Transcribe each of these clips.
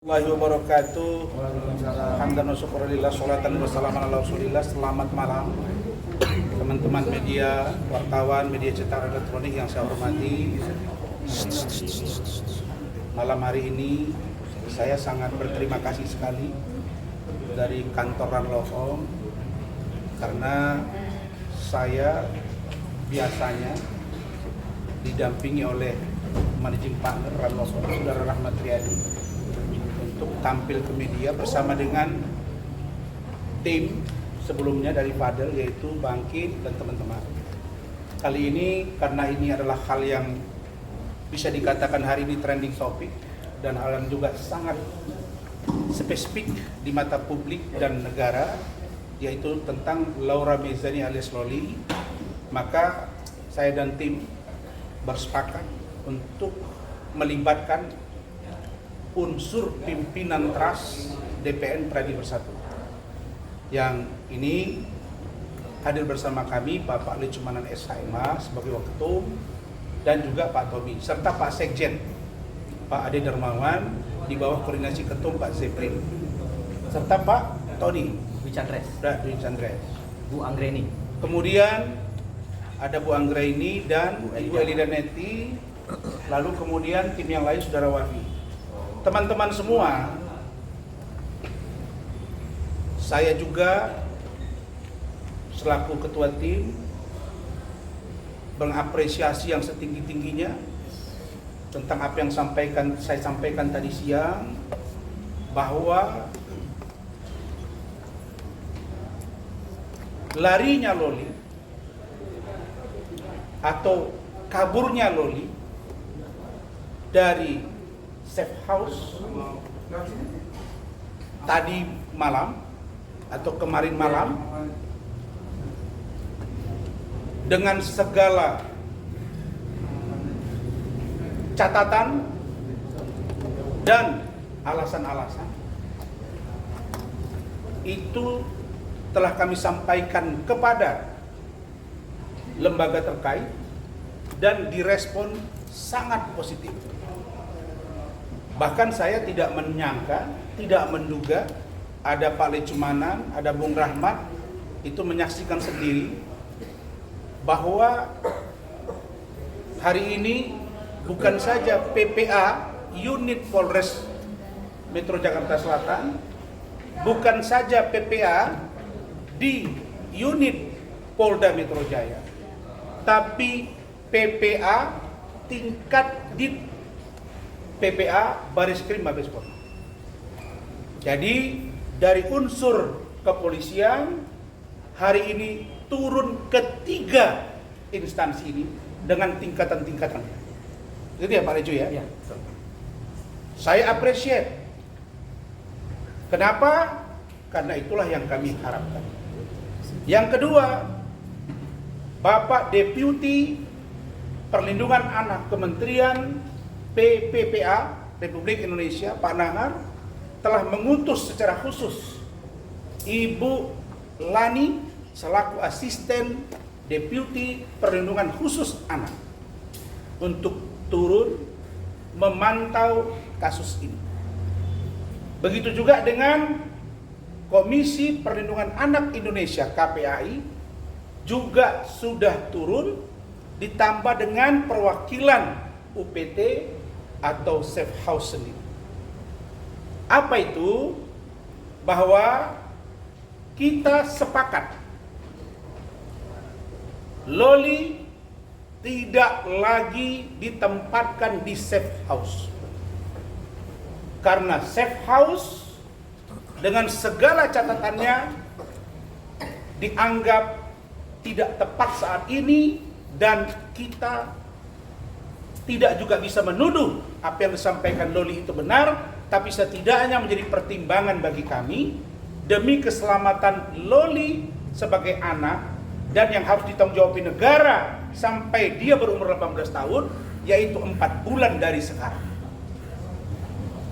Warahmatullahi wabarakatuh. Hamdan wa syukurillah, sholatan wa salaman ala rasulillah. Selamat malam teman-teman media, wartawan, media cetak elektronik yang saya hormati. Malam hari ini saya sangat berterima kasih sekali dari kantor Ranlofom, karena saya biasanya didampingi oleh managing partner Ranlofom, Saudara Rahmat Riyadi, untuk tampil ke media bersama dengan tim sebelumnya dari Fadel, yaitu Bangkit dan teman-teman. Kali ini karena ini adalah hal yang bisa dikatakan hari ini trending topic dan hal yang juga sangat spesifik di mata publik dan negara, yaitu tentang Laura Mezani alias Loli, maka saya dan tim bersepakat untuk melibatkan unsur pimpinan TRAS DPN Pradi Bersatu. Yang ini hadir bersama kami Bapak Lecumanan SHMA sebagai Waketum, dan juga Pak Tommy, serta Pak Sekjen Pak Ade Darmawan di bawah koordinasi Ketum Pak Zeprin, serta Pak Tony Wicandres, Bu Anggreni. Kemudian ada Bu Anggreni dan Ibu Elida Neti, lalu kemudian tim yang lain Saudara Wafi. Teman-teman semua, saya juga selaku ketua tim mengapresiasi yang setinggi-tingginya tentang apa yang saya sampaikan tadi siang, bahwa larinya Loli atau kaburnya Loli dari safe house tadi malam atau kemarin malam dengan segala catatan dan alasan-alasan itu telah kami sampaikan kepada lembaga terkait dan direspon sangat positif. Bahkan saya tidak menyangka, tidak menduga ada Pak Lecumanan, ada Bung Rahmat itu menyaksikan sendiri bahwa hari ini bukan saja PPA unit Polres Metro Jakarta Selatan, bukan saja PPA di unit Polda Metro Jaya, tapi PPA tingkat di PPA Bariskrim Mabes Polri. Jadi dari unsur kepolisian hari ini turun ke 3 instansi ini dengan tingkatan-tingkatannya. Itu ya Pak Lecu ya? Ya. Saya appreciate. Kenapa? Karena itulah yang kami harapkan. Yang kedua, Bapak Deputi Perlindungan Anak Kementerian PPPA Republik Indonesia, Pak Nahar, telah mengutus secara khusus Ibu Lani selaku Asisten Deputi Perlindungan Khusus Anak untuk turun memantau kasus ini. Begitu juga dengan Komisi Perlindungan Anak Indonesia KPAI juga sudah turun, ditambah dengan perwakilan UPT atau safe house sendiri. Apa itu? Bahwa kita sepakat Loli tidak lagi ditempatkan di safe house, karena safe house dengan segala catatannya dianggap tidak tepat saat ini, dan kita tidak juga bisa menuduh apa yang disampaikan Loli itu benar, tapi setidaknya menjadi pertimbangan bagi kami demi keselamatan Loli sebagai anak dan yang harus ditanggungjawabkan negara sampai dia berumur 18 tahun, yaitu 4 bulan dari sekarang.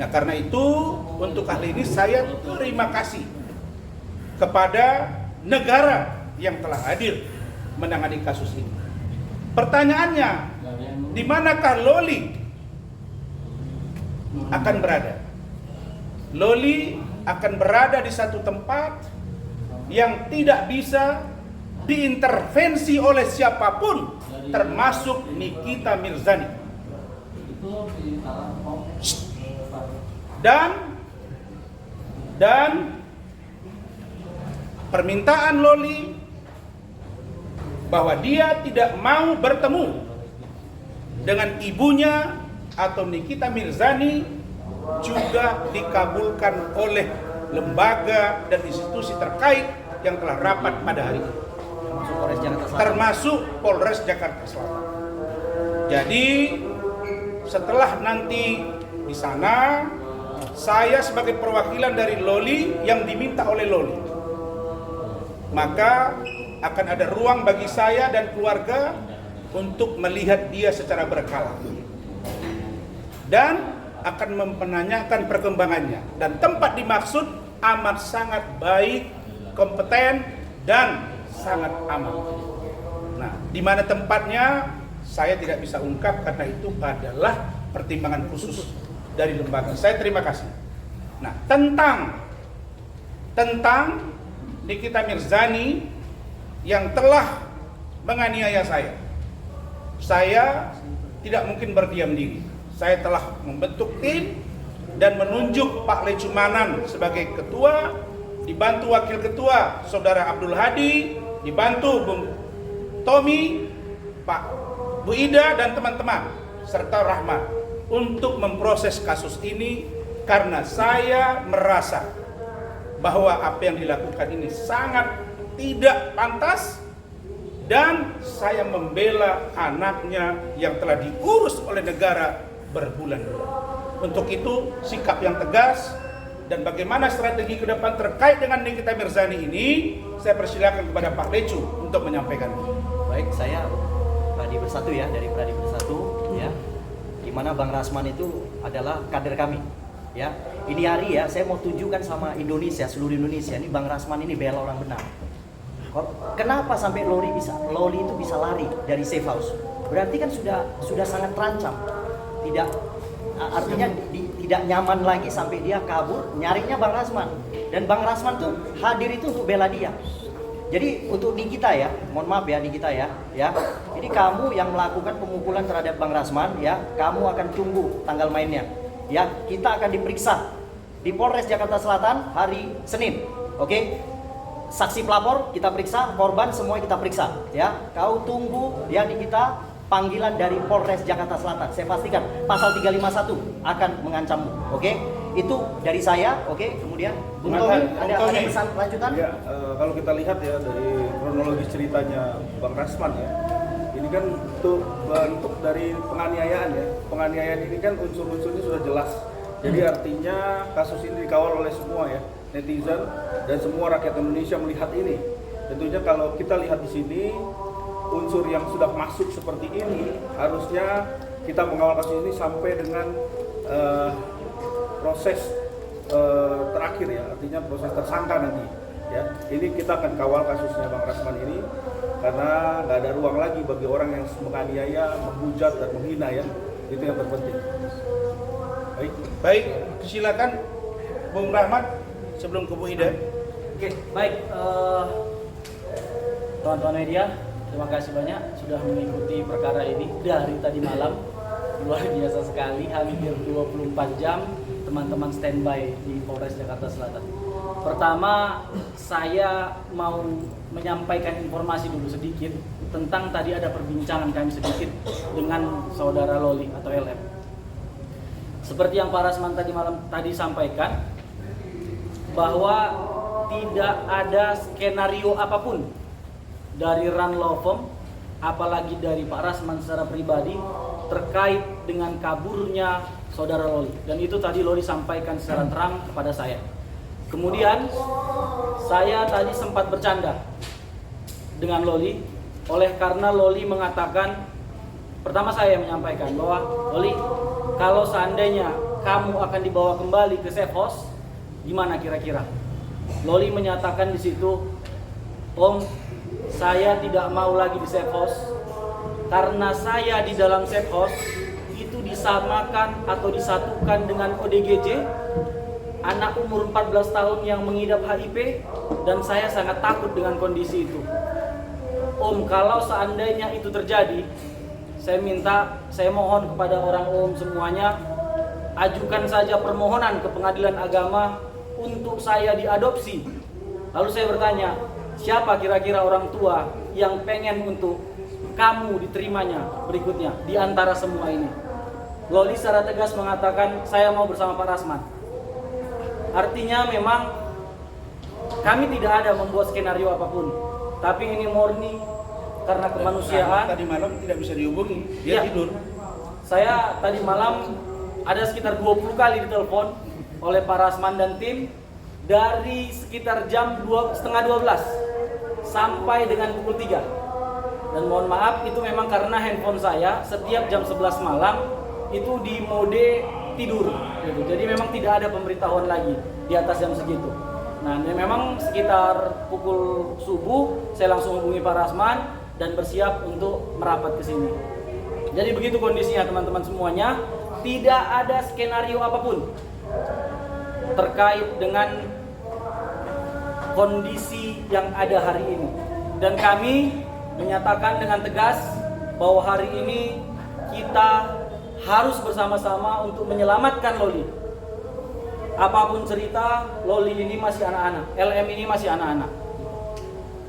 Nah, karena itu untuk kali ini saya terima kasih kepada negara yang telah hadir menangani kasus ini. Pertanyaannya, di manakah Loli akan berada? Loli akan berada di satu tempat yang tidak bisa diintervensi oleh siapapun, termasuk Nikita Mirzani. Dan permintaan Loli bahwa dia tidak mau bertemu dengan ibunya atau Nikita Mirzani juga dikabulkan oleh lembaga dan institusi terkait yang telah rapat pada hari ini, termasuk Polres Jakarta Selatan. Jadi setelah nanti di sana, saya sebagai perwakilan dari Loli yang diminta oleh Loli, maka akan ada ruang bagi saya dan keluarga untuk melihat dia secara berkala dan akan menanyakan perkembangannya. Dan tempat dimaksud amat sangat baik, kompeten, dan sangat aman. Nah, di mana tempatnya saya tidak bisa ungkap karena itu adalah pertimbangan khusus dari lembaga. Saya terima kasih. Nah, tentang Nikita Mirzani yang telah menganiaya saya tidak mungkin berdiam diri. Saya telah membentuk tim dan menunjuk Pak Lecumanan sebagai ketua, dibantu wakil ketua Saudara Abdul Hadi, dibantu Bung Tommy, Pak Bu Ida dan teman-teman serta Rahmat untuk memproses kasus ini, karena saya merasa bahwa apa yang dilakukan ini sangat tidak pantas dan saya membela anaknya yang telah diurus oleh negara berbulan-bulan. Untuk itu sikap yang tegas dan bagaimana strategi ke depan terkait dengan Nikita Mirzani ini, saya persilakan kepada Pak Lecu untuk menyampaikan. Baik, saya Pradi Bersatu ya, dari Pradi Bersatu ya, di mana Bang Rasman itu adalah kader kami ya. Ini hari ya, saya mau tunjukkan sama Indonesia, seluruh Indonesia, ini Bang Rasman ini bela orang benar. Kenapa sampai Loli itu bisa lari dari safe house? Berarti kan sudah sangat terancam. Artinya tidak nyaman lagi sampai dia kabur nyarinya Bang Rasman. Dan Bang Rasman tuh hadir itu untuk bela dia. Jadi untuk Nikita ya, mohon maaf ya Nikita ya. Ini kamu yang melakukan pemukulan terhadap Bang Rasman ya, kamu akan tunggu tanggal mainnya. Ya, kita akan diperiksa di Polres Jakarta Selatan hari Senin. Oke? Saksi pelapor kita periksa, korban semua kita periksa ya. Kau tunggu ya Nikita panggilan dari Polres Jakarta Selatan. Saya pastikan pasal 351 akan mengancammu. Oke? Itu dari saya. Oke? Kemudian Bung Tommy ada pesan lanjutan? Ya, kalau kita lihat ya dari kronologis ceritanya Bang Rasman ya, ini kan bentuk dari penganiayaan ya. Penganiayaan ini kan unsur-unsurnya sudah jelas. Jadi artinya kasus ini dikawal oleh semua ya, netizen dan semua rakyat Indonesia melihat ini. Tentunya kalau kita lihat di sini unsur yang sudah masuk seperti ini, harusnya kita mengawal kasus ini sampai dengan proses terakhir ya, artinya proses tersangka nanti ya. Ini kita akan kawal kasusnya Bang Rasman ini karena nggak ada ruang lagi bagi orang yang menganiaya, menghujat dan menghina ya. Itu yang terpenting. Baik, silakan Bung Rahmat sebelum ke Bu Ida. Oke, baik teman-teman media, terima kasih banyak sudah mengikuti perkara ini dari tadi malam. Luar biasa sekali, hampir 24 jam teman-teman standby di Polres Jakarta Selatan. Pertama, saya mau menyampaikan informasi dulu sedikit tentang tadi ada perbincangan kami sedikit dengan saudara Loli atau LM. Seperti yang Pak Rasman tadi sampaikan, bahwa tidak ada skenario apapun dari Run Law Firm, apalagi dari Pak Rasman secara pribadi terkait dengan kaburnya saudara Loli. Dan itu tadi Loli sampaikan secara terang kepada saya. Kemudian saya tadi sempat bercanda dengan Loli, oleh karena Loli mengatakan, pertama saya menyampaikan bahwa Loli, kalau seandainya kamu akan dibawa kembali ke safe house, gimana kira-kira? Loli menyatakan di situ, Om, saya tidak mau lagi di safe house karena saya di dalam safe house itu disamakan atau disatukan dengan ODGJ anak umur 14 tahun yang mengidap HIV, dan saya sangat takut dengan kondisi itu. Om, kalau seandainya itu terjadi, saya mohon kepada orang Om semuanya, ajukan saja permohonan ke pengadilan agama untuk saya diadopsi. Lalu saya bertanya, siapa kira-kira orang tua yang pengen untuk kamu diterimanya berikutnya di antara semua ini? Loli secara tegas mengatakan, saya mau bersama Pak Rasman. Artinya memang kami tidak ada membuat skenario apapun, tapi ini murni karena kemanusiaan. Tadi malam tidak bisa dihubungi, dia Ya. tidur. Saya tadi malam ada sekitar 20 kali ditelepon oleh Pak Rasman dan tim dari sekitar jam 11:30 sampai dengan pukul 3. Dan mohon maaf, itu memang karena handphone saya setiap jam 11 malam itu di mode tidur gitu. Jadi memang tidak ada pemberitahuan lagi di atas jam segitu. Nah, memang sekitar pukul subuh saya langsung hubungi Pak Rasman dan bersiap untuk merapat ke sini. Jadi begitu kondisinya teman-teman semuanya, tidak ada skenario apapun terkait dengan kondisi yang ada hari ini. Dan kami menyatakan dengan tegas bahwa hari ini kita harus bersama-sama untuk menyelamatkan Loli. Apapun cerita, Loli ini masih anak-anak, LM ini masih anak-anak.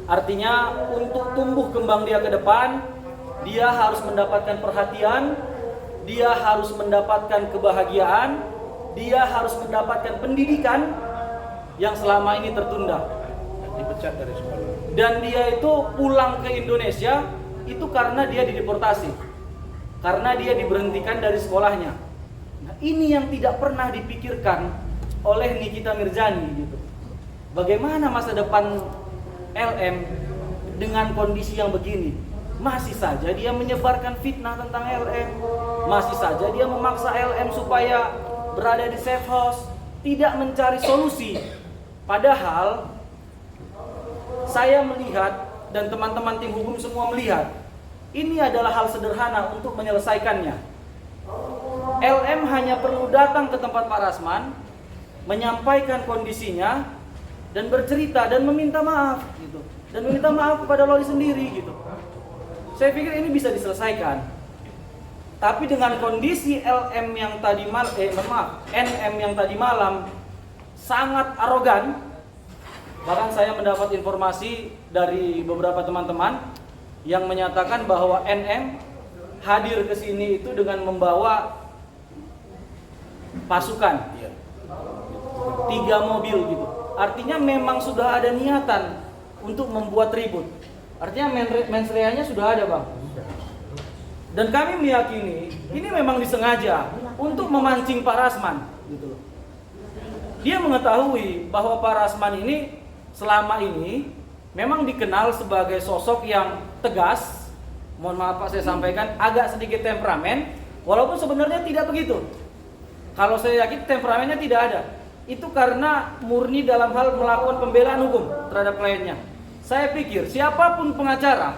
Artinya untuk tumbuh kembang dia ke depan, dia harus mendapatkan perhatian, dia harus mendapatkan kebahagiaan, dia harus mendapatkan pendidikan yang selama ini tertunda. Dipecat dari sekolah. Dan dia itu pulang ke Indonesia itu karena dia dideportasi, karena dia diberhentikan dari sekolahnya. Nah, ini yang tidak pernah dipikirkan oleh Nikita Mirzani gitu. Bagaimana masa depan LM dengan kondisi yang begini? Masih saja dia menyebarkan fitnah tentang LM, masih saja dia memaksa LM supaya berada di safe house, tidak mencari solusi. Padahal saya melihat dan teman-teman tim hukum semua melihat, ini adalah hal sederhana untuk menyelesaikannya. LM hanya perlu datang ke tempat Pak Rasman, menyampaikan kondisinya dan bercerita dan meminta maaf gitu. Dan meminta maaf kepada Loli sendiri gitu. Saya pikir ini bisa diselesaikan. Tapi dengan kondisi NM yang tadi malam sangat arogan. Bahkan saya mendapat informasi dari beberapa teman-teman yang menyatakan bahwa NM hadir ke sini itu dengan membawa pasukan 3 mobil gitu. Artinya memang sudah ada niatan untuk membuat ribut. Artinya mens reanya sudah ada, Bang. Dan kami meyakini ini memang disengaja untuk memancing Pak Rasman gitu loh. Dia mengetahui bahwa Pak Rasman ini selama ini memang dikenal sebagai sosok yang tegas. Mohon maaf Pak, saya sampaikan agak sedikit temperamen, walaupun sebenarnya tidak begitu. Kalau saya yakin temperamennya tidak ada. Itu karena murni dalam hal melakukan pembelaan hukum terhadap kliennya. Saya pikir siapapun pengacara,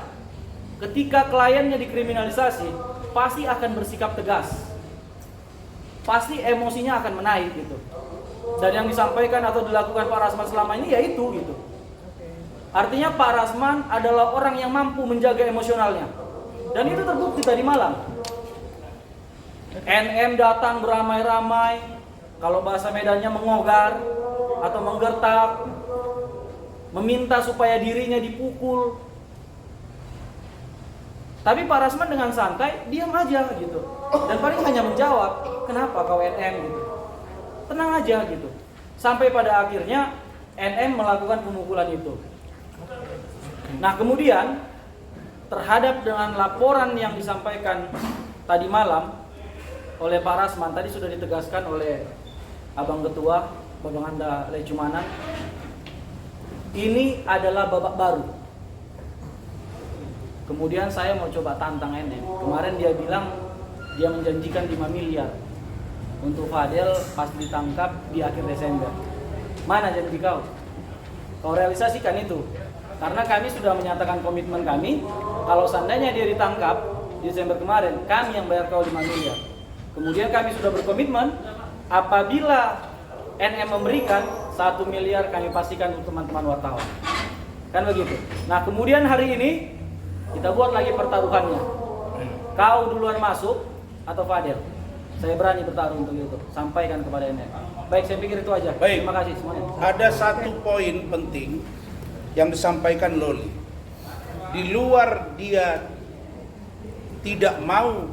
ketika kliennya dikriminalisasi, pasti akan bersikap tegas. Pasti emosinya akan menaik gitu. Dan yang disampaikan atau dilakukan Pak Rasman selama ini yaitu gitu. Artinya Pak Rasman adalah orang yang mampu menjaga emosionalnya. Dan itu terbukti tadi malam. NM datang beramai-ramai, kalau bahasa Medannya mengogar atau menggertak, meminta supaya dirinya dipukul. Tapi Pak Rasman dengan santai diam aja gitu. Dan paling hanya menjawab, "Kenapa kau NM?" gitu. Tenang aja gitu. Sampai pada akhirnya NM melakukan pemukulan itu. Nah, kemudian terhadap dengan laporan yang disampaikan tadi malam oleh Pak Rasman, tadi sudah ditegaskan oleh Abang Ketua, Babang Anda Lecumanan, ini adalah babak baru. Kemudian saya mau coba tantang NM. Kemarin dia bilang dia menjanjikan 5 miliar untuk Fadel pas ditangkap di akhir Desember. Mana janji kau? Kau realisasikan itu. Karena kami sudah menyatakan komitmen kami, kalau seandainya dia ditangkap di Desember kemarin, kami yang bayar kau 5 miliar. Kemudian kami sudah berkomitmen, apabila NM memberikan 1 miliar kami pastikan untuk teman-teman wartawan. Kan begitu. Nah kemudian hari ini kita buat lagi pertaruhannya. Kau duluan masuk atau Fadel? Saya berani bertaruh untuk itu. Sampaikan kepada NM. Baik, saya pikir itu aja. Baik. Terima kasih semuanya. Ada satu poin penting yang disampaikan Loli. Di luar dia tidak mau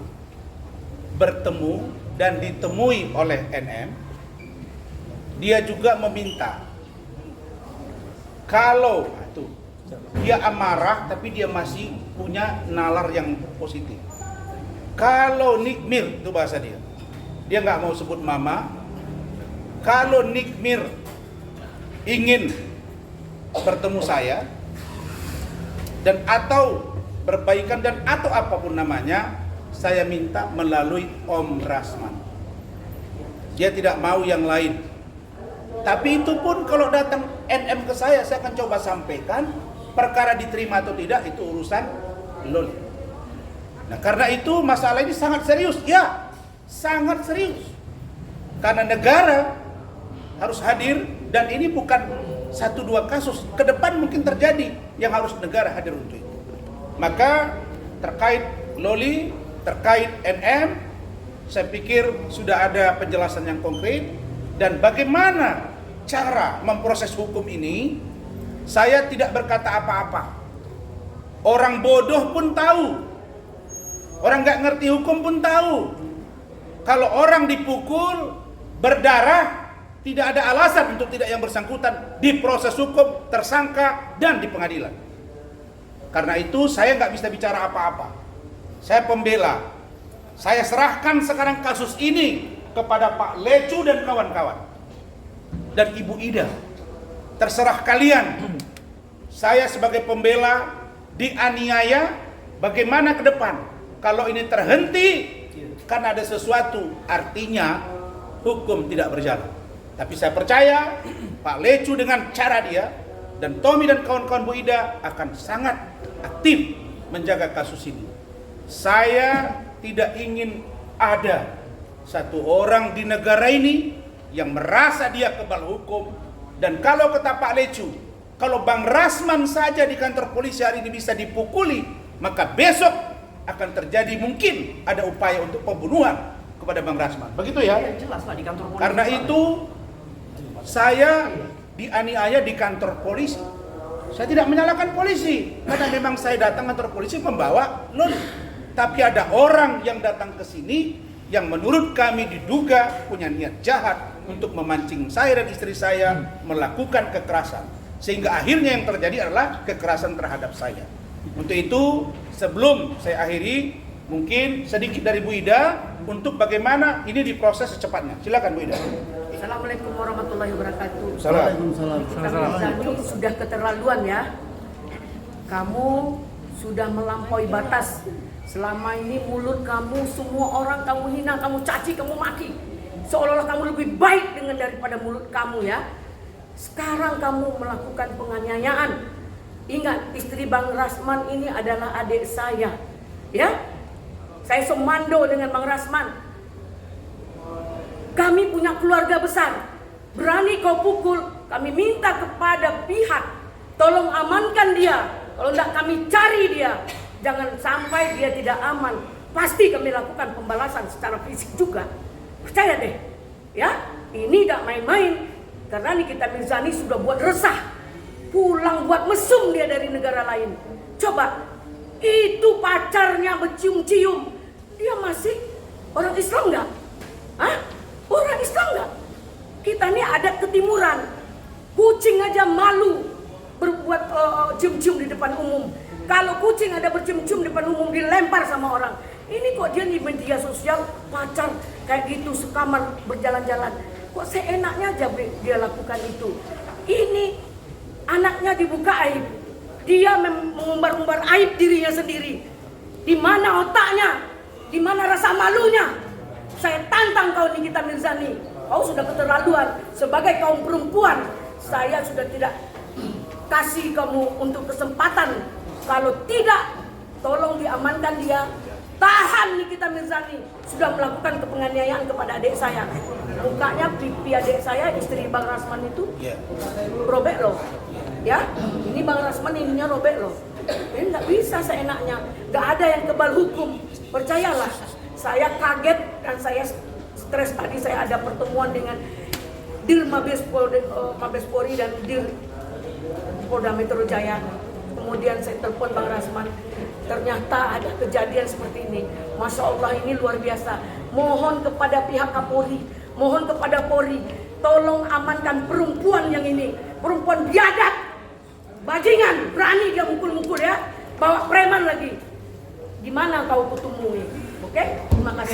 bertemu dan ditemui oleh NM, dia juga meminta kalau dia amarah tapi dia masih punya nalar yang positif. Kalau Nikmir, itu bahasa dia nggak mau sebut mama. Kalau Nikmir ingin bertemu saya dan atau berbaikan dan atau apapun namanya, saya minta melalui Om Rasman. Dia tidak mau yang lain. Tapi itu pun kalau datang NM ke saya akan coba sampaikan. Perkara diterima atau tidak itu urusan Loli. Nah karena itu masalah ini sangat serius. Ya, sangat serius. Karena negara harus hadir dan ini bukan 1-2 kasus. Ke depan mungkin terjadi yang harus negara hadir untuk itu. Maka terkait Loli, terkait NM, saya pikir sudah ada penjelasan yang konkret. Dan bagaimana cara memproses hukum ini, saya tidak berkata apa-apa. Orang bodoh pun tahu. Orang nggak ngerti hukum pun tahu. Kalau orang dipukul, berdarah, tidak ada alasan untuk tidak yang bersangkutan diproses hukum, tersangka, dan di pengadilan. Karena itu saya nggak bisa bicara apa-apa. Saya pembela. Saya serahkan sekarang kasus ini kepada Pak Lecu dan kawan-kawan. Dan Ibu Ida. Terserah kalian. Saya sebagai pembela dianiaya, bagaimana ke depan? Kalau ini terhenti karena ada sesuatu, artinya hukum tidak berjalan. Tapi saya percaya Pak Lecu dengan cara dia dan Tommy dan kawan-kawan Bu Ida akan sangat aktif menjaga kasus ini. Saya tidak ingin ada satu orang di negara ini yang merasa dia kebal hukum. Dan kalau kata Pak Lecu, kalau Bang Rasman saja di kantor polisi hari ini bisa dipukuli, maka besok akan terjadi mungkin ada upaya untuk pembunuhan kepada Bang Rasman. Begitu ya? Ya, jelas lah di kantor polisi. Karena itu saya dianiaya di kantor polisi. Saya tidak menyalahkan polisi, karena memang saya datang kantor polisi membawa Loli. Tapi ada orang yang datang ke sini yang menurut kami diduga punya niat jahat untuk memancing saya dan istri saya melakukan kekerasan. Sehingga akhirnya yang terjadi adalah kekerasan terhadap saya. Untuk itu sebelum saya akhiri, mungkin sedikit dari Bu Ida untuk bagaimana ini diproses secepatnya. Silakan Bu Ida. Assalamualaikum warahmatullahi wabarakatuh. Waalaikumsalam. Ini sudah keterlaluan ya. Kamu sudah melampaui batas. Selama ini mulut kamu, semua orang kamu hina, kamu caci, kamu maki. Seolah-olah kamu lebih baik dengan daripada mulut kamu ya. Sekarang kamu melakukan penganiayaan. Ingat, istri Bang Rasman ini adalah adik saya. Ya, saya semando dengan Bang Rasman. Kami punya keluarga besar. Berani kau pukul, kami minta kepada pihak, tolong amankan dia. Kalau tidak kami cari dia. Jangan sampai dia tidak aman. Pasti kami lakukan pembalasan secara fisik juga. Percaya deh. Ya, ini tidak main-main. Karena Nikita Mirzani sudah buat resah. Pulang buat mesum dia dari negara lain. Coba, itu pacarnya bercium-cium. Dia masih orang Islam nggak? Hah? Orang Islam nggak? Kita ini adat ketimuran. Kucing aja malu berbuat cium-cium di depan umum. Kalau kucing ada bercium-cium di depan umum dilempar sama orang. Ini kok dia di media sosial pacar kayak gitu sekamar berjalan-jalan. Kok seenaknya aja dia lakukan itu. Ini anaknya dibuka aib. Dia mengumbar-umbar aib dirinya sendiri. Di mana otaknya? Di mana rasa malunya? Saya tantang kau Nikita Mirzani. Kau sudah keterlaluan. Sebagai kaum perempuan, saya sudah tidak kasih kamu untuk kesempatan. Kalau tidak, tolong diamankan dia. tahan Nikita Mirzani sudah melakukan penganiayaan kepada adik saya. Mukanya pipi adik saya, istri Bang Rasman itu Ya. robek loh. Ya, ini Bang Rasman ininya robek loh. Ini nggak bisa seenaknya. Nggak ada yang kebal hukum. Percayalah, saya kaget dan saya stres tadi. Saya ada pertemuan dengan Dir Mabes Polri dan Dir Polda Metro Jaya. Kemudian saya telepon Bang Rasman. Ternyata ada kejadian seperti ini. Masya Allah, ini luar biasa. Mohon kepada pihak Kapolri, mohon kepada Polri, tolong amankan perempuan yang ini. Perempuan biadab, bajingan, berani dia mukul-mukul ya. Bawa preman lagi. Gimana kau kutemui? Oke? Terima kasih.